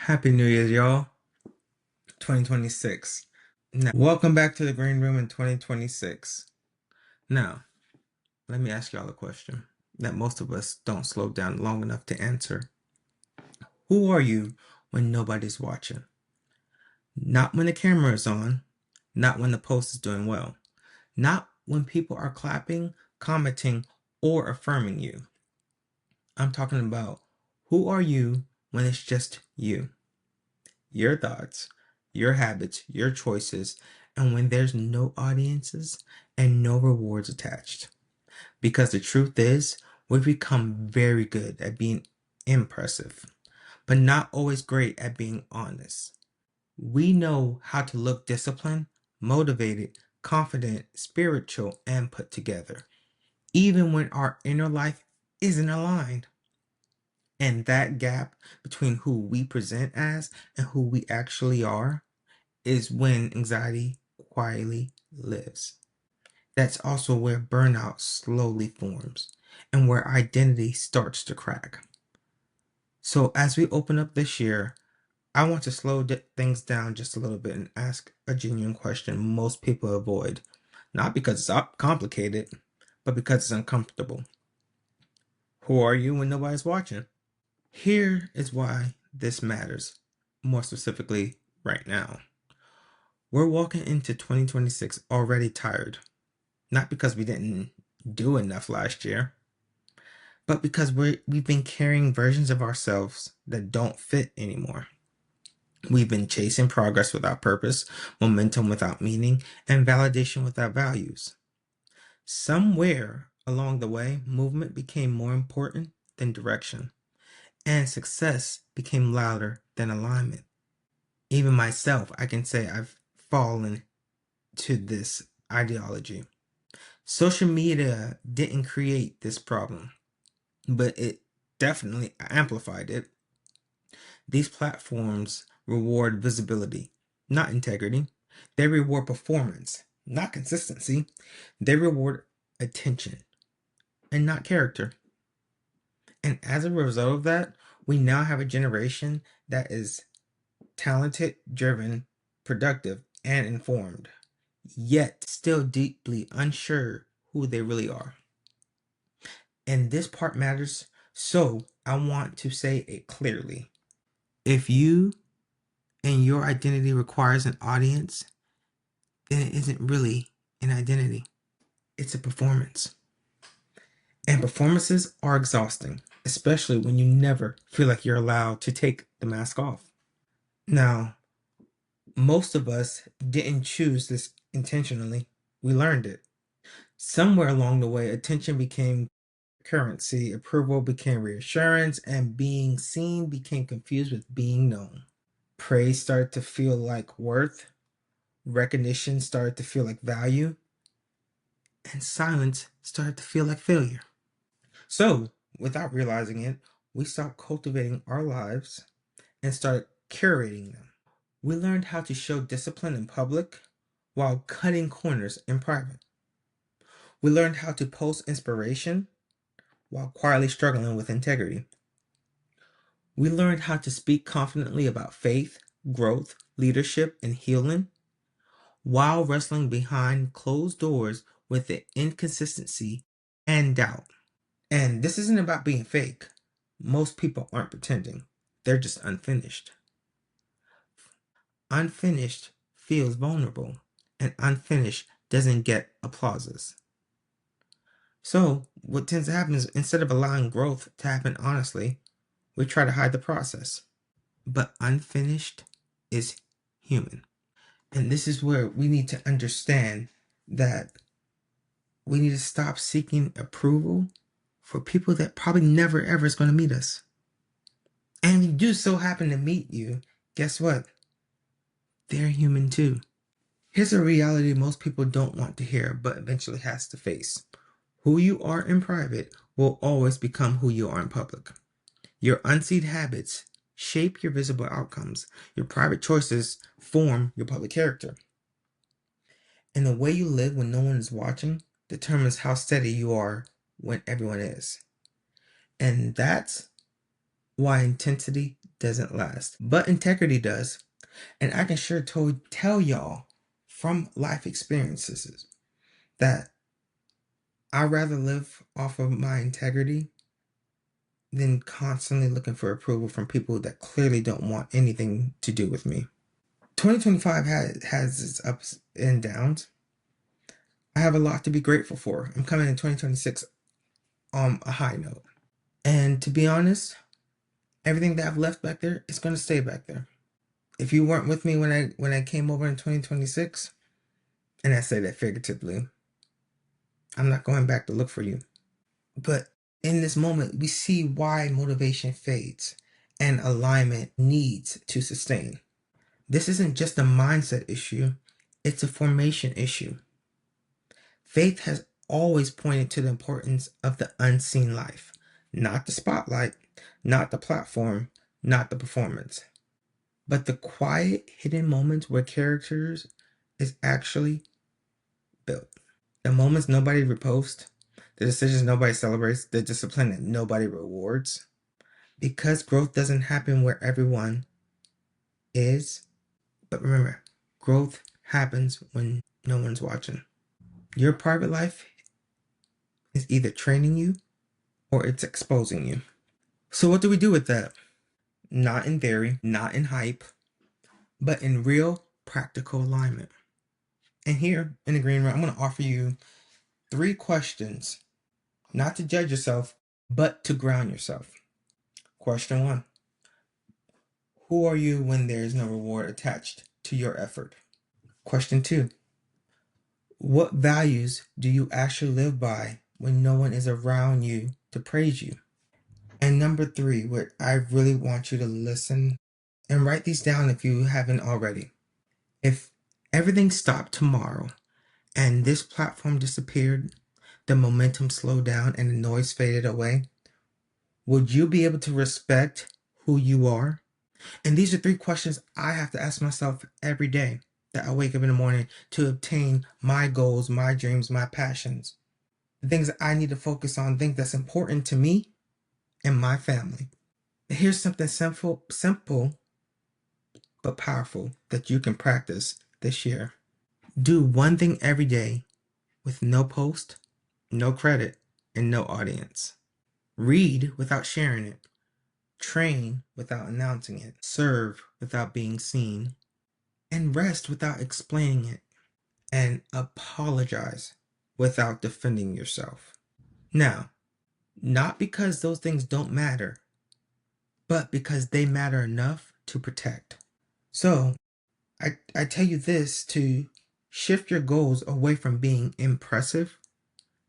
Happy New Year, y'all. 2026. Now, welcome back to the Green Room in 2026. Now, let me ask y'all a question that most of us don't slow down long enough to answer. Who are you when nobody's watching? Not when the camera is on, not when the post is doing well, not when people are clapping, commenting, or affirming you. I'm talking about who are you when it's just you? Your thoughts, your habits, your choices, and when there's no audiences and no rewards attached. Because the truth is, we've become very good at being impressive, but not always great at being honest. We know how to look disciplined, motivated, confident, spiritual, and put together, even when our inner life isn't aligned. And that gap between who we present as and who we actually are is when anxiety quietly lives. That's also where burnout slowly forms and where identity starts to crack. So, as we open up this year, I want to slow things down just a little bit and ask a genuine question most people avoid. Not because it's complicated, but because it's uncomfortable. Who are you when nobody's watching? Here is why this matters, more specifically, right now. We're walking into 2026 already tired, not because we didn't do enough last year, but because we've been carrying versions of ourselves that don't fit anymore. We've been chasing progress without purpose, momentum without meaning, and validation without values. Somewhere along the way, movement became more important than direction, and success became louder than alignment. Even myself, I can say I've fallen to this ideology. Social media didn't create this problem, but it definitely amplified it. These platforms reward visibility, not integrity. They reward performance, not consistency. They reward attention and not character. And as a result of that, we now have a generation that is talented, driven, productive, and informed, yet still deeply unsure who they really are. And this part matters, so I want to say it clearly. If you and your identity requires an audience, then it isn't really an identity. It's a performance. And performances are exhausting, especially when you never feel like you're allowed to take the mask off. Now, most of us didn't choose this intentionally. We learned it. Somewhere along the way, attention became currency, approval became reassurance, and being seen became confused with being known. Praise started to feel like worth, recognition started to feel like value, and silence started to feel like failure. So, without realizing it, we stopped cultivating our lives and started curating them. We learned how to show discipline in public while cutting corners in private. We learned how to post inspiration while quietly struggling with integrity. We learned how to speak confidently about faith, growth, leadership, and healing while wrestling behind closed doors with the inconsistency and doubt. And this isn't about being fake. Most people aren't pretending, they're just unfinished. Unfinished feels vulnerable, and unfinished doesn't get applauses. So, what tends to happen is instead of allowing growth to happen honestly, we try to hide the process. But unfinished is human. And this is where we need to understand that we need to stop seeking approval for people that probably never ever is going to meet us. And if you do so happen to meet you, guess what? They're human too. Here's a reality most people don't want to hear, but eventually has to face. Who you are in private will always become who you are in public. Your unseen habits shape your visible outcomes. Your private choices form your public character. And the way you live when no one is watching determines how steady you are when everyone is. And that's why intensity doesn't last, but integrity does. And I can sure tell y'all from life experiences that I'd rather live off of my integrity than constantly looking for approval from people that clearly don't want anything to do with me. 2025 has its ups and downs. I have a lot to be grateful for. I'm coming in 2026 on a high note. And to be honest, everything that I've left back there is going to stay back there. If you weren't with me when I came over in 2026, and I say that figuratively, I'm not going back to look for you. But in this moment, we see why motivation fades and alignment needs to sustain. This isn't just a mindset issue, it's a formation issue. Faith has always pointed to the importance of the unseen life, not the spotlight, not the platform, not the performance, but the quiet, hidden moments where characters is actually built. The moments nobody reposts, the decisions nobody celebrates, the discipline that nobody rewards. Because growth doesn't happen where everyone is. But remember, growth happens when no one's watching. Your private life is either training you or it's exposing you. So what do we do with that? Not in theory, not in hype, but in real practical alignment. And here in the green room, I'm going to offer you 3 questions, not to judge yourself, but to ground yourself. Question 1. Who are you when there is no reward attached to your effort? Question 2. What values do you actually live by when no one is around you to praise you? And number 3, what I really want you to listen and write these down if you haven't already. If everything stopped tomorrow and this platform disappeared, the momentum slowed down and the noise faded away, would you be able to respect who you are? And these are 3 questions I have to ask myself every day that I wake up in the morning to obtain my goals, my dreams, my passions, the things that I need to focus on, things that's important to me and my family. Here's something simple but powerful that you can practice this year. Do one thing every day with no post, no credit, and no audience. Read without sharing it. Train without announcing it. Serve without being seen. And rest without explaining it. And apologize without defending yourself. Now, not because those things don't matter, but because they matter enough to protect. So, I tell you this to shift your goals away from being impressive,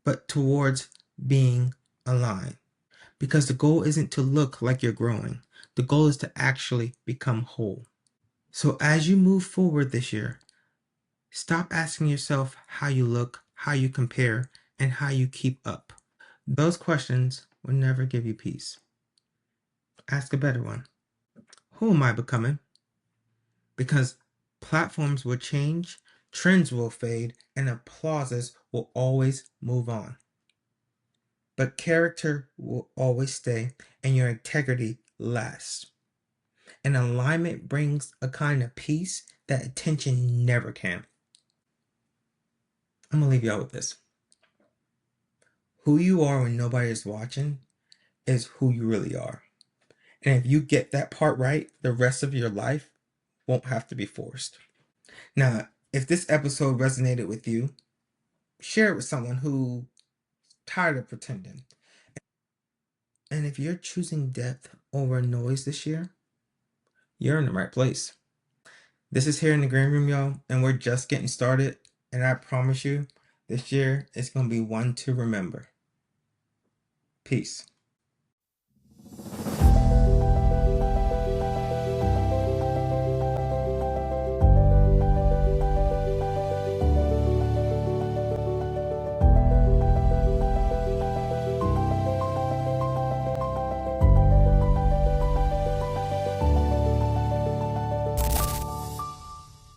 but towards being aligned. Because the goal isn't to look like you're growing. The goal is to actually become whole. So as you move forward this year, stop asking yourself how you look, how you compare, and how you keep up. Those questions will never give you peace. Ask a better one. Who am I becoming? Because platforms will change, trends will fade, and applauses will always move on. But character will always stay, and your integrity lasts. And alignment brings a kind of peace that attention never can. I'm going to leave y'all with this. Who you are when nobody is watching is who you really are. And if you get that part right, the rest of your life won't have to be forced. Now, if this episode resonated with you, share it with someone who's tired of pretending. And if you're choosing depth over noise this year, you're in the right place. This is Here in the Green Room, y'all, and we're just getting started. And I promise you, this year is going to be one to remember. Peace.